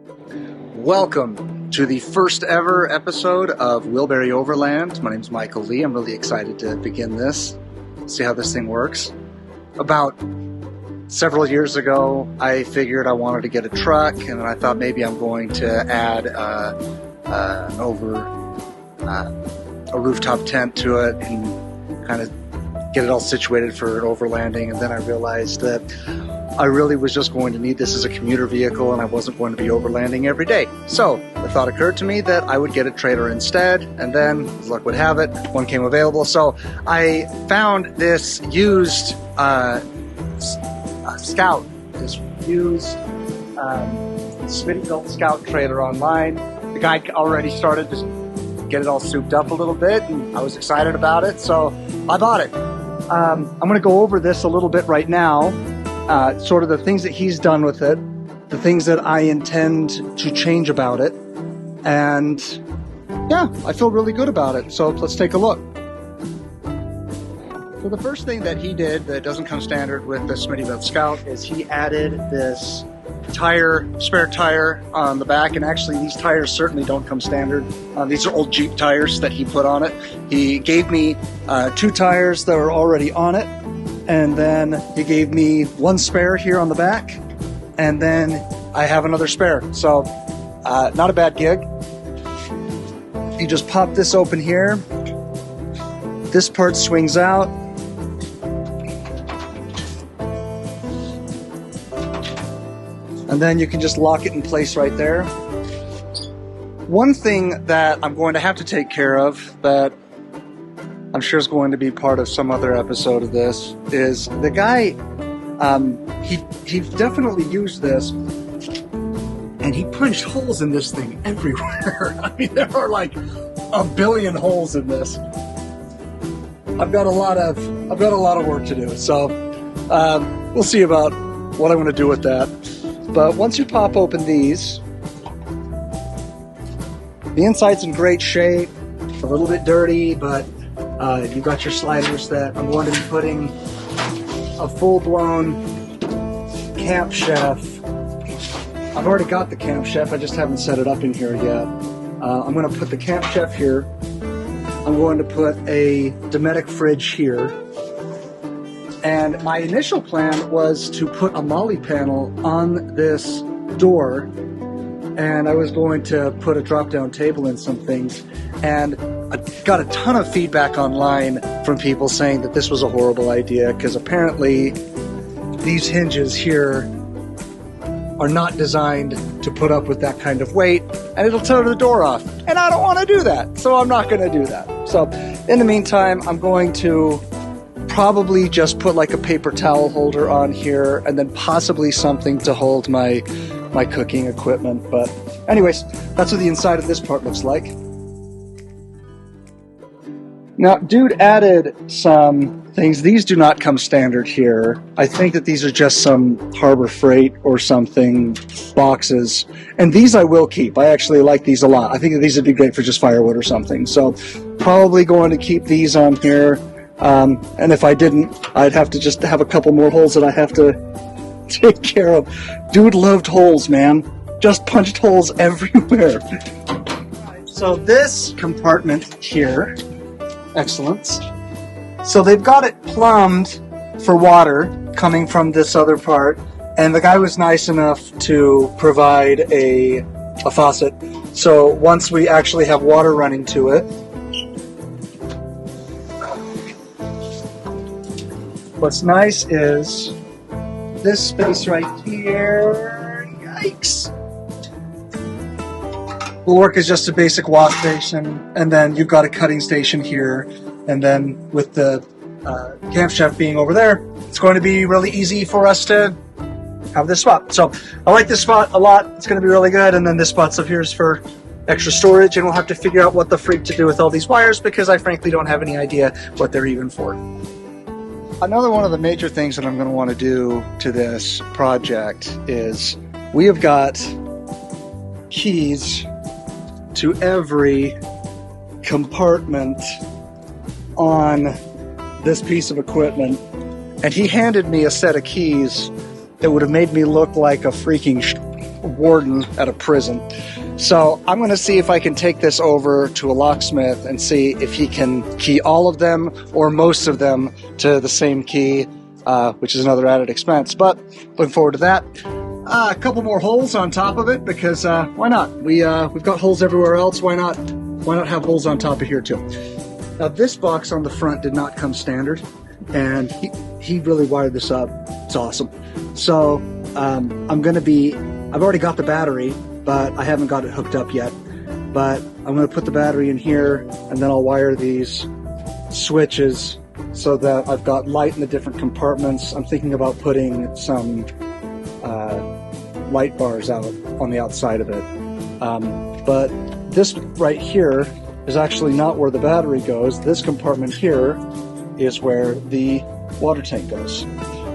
Welcome to the first ever episode of Wilbury Overland. My name's Michael Lee. I'm really excited to begin this, see how this thing works. About several years ago, I figured I wanted to get a truck, and I thought maybe I'm going to add a rooftop tent to it and kind of get it all situated for overlanding. And then I realized that I really was just going to need this as a commuter vehicle, and I wasn't going to be overlanding every day. So the thought occurred to me that I would get a trailer instead, and then, as luck would have it, one came available. So I found this used Scout, this used Smittybilt Scout trailer online. The guy already started to get it all souped up a little bit, and I was excited about it, so I bought it. I'm going to go over this a little bit right now. Sort of the things that he's done with it, the things that I intend to change about it, and yeah, I feel really good about it. So let's take a look. So the first thing that he did that doesn't come standard with the Smittybilt Scout is he added this spare tire on the back, and actually these tires certainly don't come standard. These are old Jeep tires that he put on it. He gave me 2 tires that were already on it, and then he gave me 1 spare here on the back, and then I have another spare. So not a bad gig. You just pop this open here. This part swings out. And then you can just lock it in place right there. One thing that I'm going to have to take care of that I'm sure is going to be part of some other episode of this is the guy, he definitely used this, and he punched holes in this thing everywhere. I mean, there are like a billion holes in this. I've got a lot of work to do, so we'll see about what I'm going to do with that. But once you pop open these, the inside's in great shape. It's a little bit dirty, but you've got your sliders that I'm going to be putting a full-blown camp chef. I've already got the camp chef, I just haven't set it up in here yet. I'm going to put the camp chef here. I'm going to put a Dometic fridge here. And my initial plan was to put a molly panel on this door, and I was going to put a drop-down table and some things. And I got a ton of feedback online from people saying that this was a horrible idea, because apparently these hinges here are not designed to put up with that kind of weight, and it'll tear the door off. And I don't want to do that, so I'm not going to do that. So in the meantime, I'm going to probably just put like a paper towel holder on here, and then possibly something to hold my cooking equipment. But anyways, that's what the inside of this part looks like. Now, dude added some things. These do not come standard here. I think that these are just some Harbor Freight or something boxes. And these I will keep. I actually like these a lot. I think that these would be great for just firewood or something. So probably going to keep these on here. And if I didn't, I'd have to just have a couple more holes that I have to take care of. Dude loved holes, man. Just punched holes everywhere. So this compartment here, excellent. So they've got it plumbed for water coming from this other part, and the guy was nice enough to provide a faucet. So once we actually have water running to it, what's nice is this space right here, yikes, will work as just a basic wash station, and then you've got a cutting station here, and then with the camp chef being over there, it's going to be really easy for us to have this spot. So I like this spot a lot. It's going to be really good, and then this spot's up here is for extra storage, and we'll have to figure out what the freak to do with all these wires, because I frankly don't have any idea what they're even for. Another one of the major things that I'm going to want to do to this project is we have got keys to every compartment on this piece of equipment, and he handed me a set of keys that would have made me look like a freaking warden at a prison. So I'm going to see if I can take this over to a locksmith and see if he can key all of them or most of them to the same key, which is another added expense. But looking forward to that. A couple more holes on top of it because why not? We've got holes everywhere else. Why not have holes on top of here too? Now this box on the front did not come standard, and he really wired this up. It's awesome. So I've already got the battery, but I haven't got it hooked up yet. But I'm going to put the battery in here, and then I'll wire these switches so that I've got light in the different compartments. I'm thinking about putting some light bars out on the outside of it. But this right here is actually not where the battery goes. This compartment here is where the water tank goes.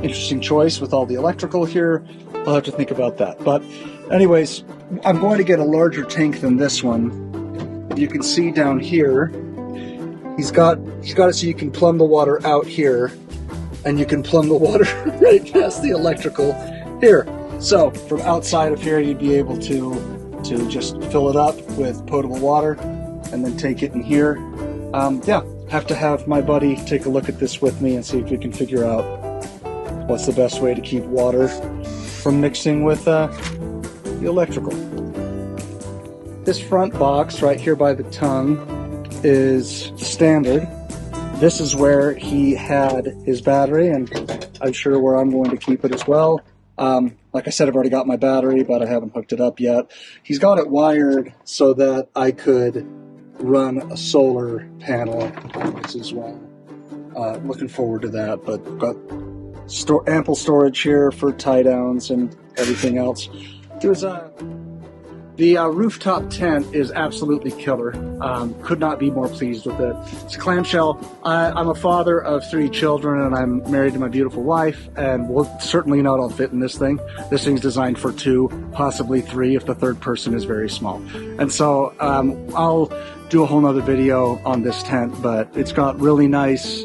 Interesting choice with all the electrical here. I'll have to think about that. But anyways, I'm going to get a larger tank than this one. You can see down here, he's got it so you can plumb the water out here, and you can plumb the water right past the electrical here. So from outside of here, you'd be able to just fill it up with potable water and then take it in here. Yeah, have to have my buddy take a look at this with me and see if we can figure out what's the best way to keep water from mixing with the electrical. This front box right here by the tongue is standard. This is where he had his battery, and I'm sure where I'm going to keep it as well. Like I said, I've already got my battery, but I haven't hooked it up yet. He's got it wired so that I could run a solar panel as well. Looking forward to that, but got ample storage here for tie downs and everything else. There's the rooftop tent is absolutely killer. Could not be more pleased with it. It's a clamshell. I'm a father of 3 children, and I'm married to my beautiful wife, and we'll certainly not all fit in this thing. This thing's designed for 2, possibly 3 if the third person is very small. And so I'll do a whole nother video on this tent, but it's got really nice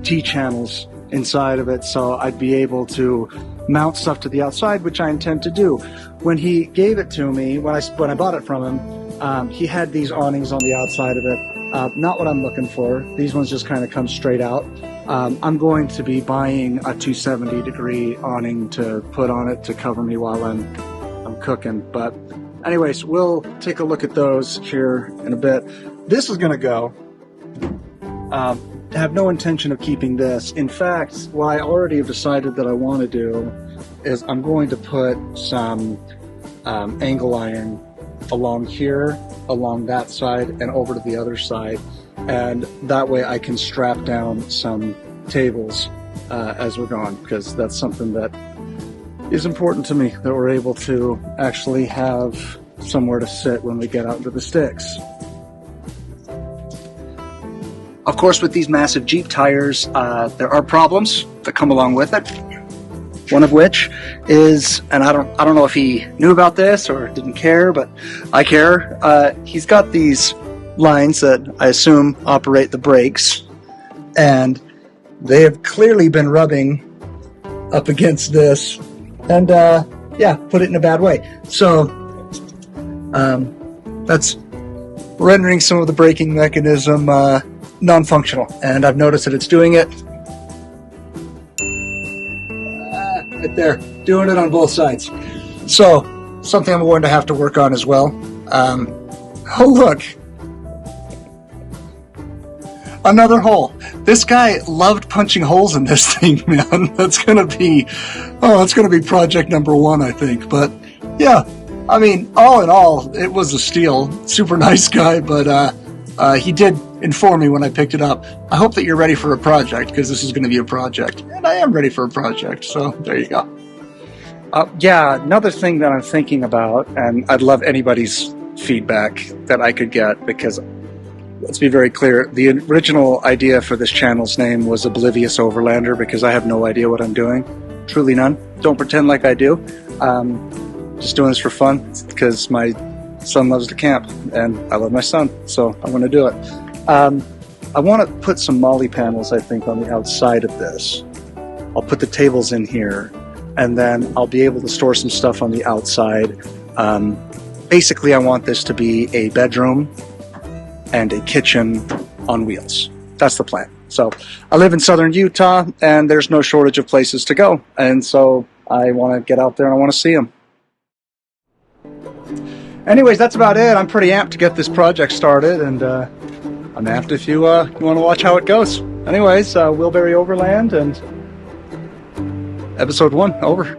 T-channels inside of it, so I'd be able to mount stuff to the outside, which I intend to do. When he gave it to me, when I bought it from him, he had these awnings on the outside of it. Not what I'm looking for. These ones just kind of come straight out. I'm going to be buying a 270-degree awning to put on it to cover me while I'm cooking. But anyways, we'll take a look at those here in a bit. This is going to go. I have no intention of keeping this. In fact, what I already have decided that I want to do is I'm going to put some angle iron along here, along that side, and over to the other side. And that way I can strap down some tables as we're going, because that's something that is important to me, that we're able to actually have somewhere to sit when we get out into the sticks. Of course, with these massive Jeep tires, there are problems that come along with it. One of which is, and I don't know if he knew about this or didn't care, but I care. He's got these lines that I assume operate the brakes, and they have clearly been rubbing up against this, and yeah, put it in a bad way. So that's rendering some of the braking mechanism non-functional, and I've noticed that it's doing it right there, doing it on both sides. So something I'm going to have to work on as well. Oh look, another hole. This guy loved punching holes in this thing, man. That's gonna be project number 1, I think. But yeah, I mean, all in all, it was a steal. Super nice guy, but he did inform me when I picked it up. I hope that you're ready for a project, because this is going to be a project. And I am ready for a project, so there you go. Yeah, another thing that I'm thinking about, and I'd love anybody's feedback that I could get, because let's be very clear, the original idea for this channel's name was Oblivious Overlander, because I have no idea what I'm doing. Truly none. Don't pretend like I do. Just doing this for fun, because my son loves to camp, and I love my son, so I want to do it. I want to put some molly panels, I think, on the outside of this. I'll put the tables in here, and then I'll be able to store some stuff on the outside. Basically, I want this to be a bedroom and a kitchen on wheels. That's the plan. So I live in southern Utah, and there's no shortage of places to go, and so I want to get out there and I want to see them. Anyways, that's about it. I'm pretty amped to get this project started, and I'm amped if you want to watch how it goes. Anyways, Wilbury Overland, and episode 1 over.